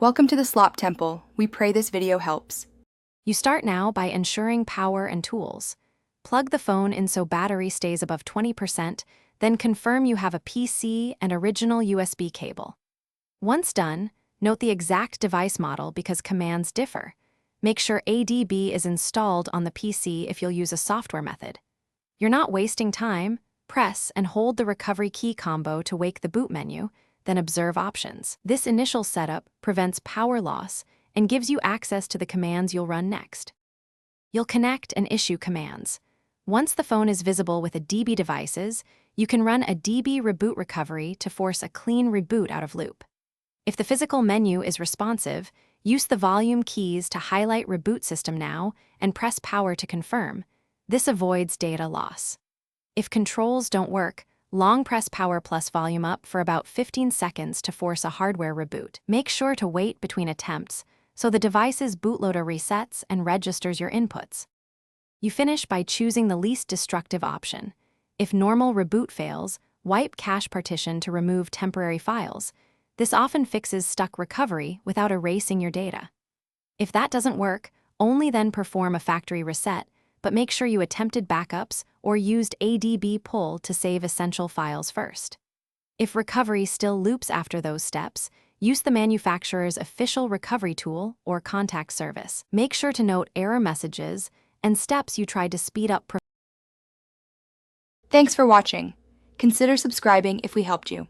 Welcome to the Slop Temple. We pray this video helps. You start now by ensuring power and tools. Plug the phone in so battery stays above 20%, then confirm you have a PC and original USB cable. Once done, note the exact device model because commands differ. Make sure ADB is installed on the PC if you'll use a software method. You're not wasting time. Press and hold the recovery key combo to wake the boot menu, then observe options. This initial setup prevents power loss and gives you access to the commands you'll run next. You'll connect and issue commands. Once the phone is visible with a DB devices, you can run a DB reboot recovery to force a clean reboot out of loop. If the physical menu is responsive, use the volume keys to highlight Reboot System Now and press power to confirm. This avoids data loss. If controls don't work, long press power plus volume up for about 15 seconds to force a hardware reboot. Make sure to wait between attempts so the device's bootloader resets and registers your inputs. You finish by choosing the least destructive option. If normal reboot fails, wipe cache partition to remove temporary files. This often fixes stuck recovery without erasing your data. If that doesn't work, only then perform a factory reset, but make sure you attempted backups or used ADB pull to save essential files first. If recovery still loops after those steps, use the manufacturer's official recovery tool or contact service. Make sure to note error messages and steps you tried to speed up. Thanks for watching. Consider subscribing if we helped you.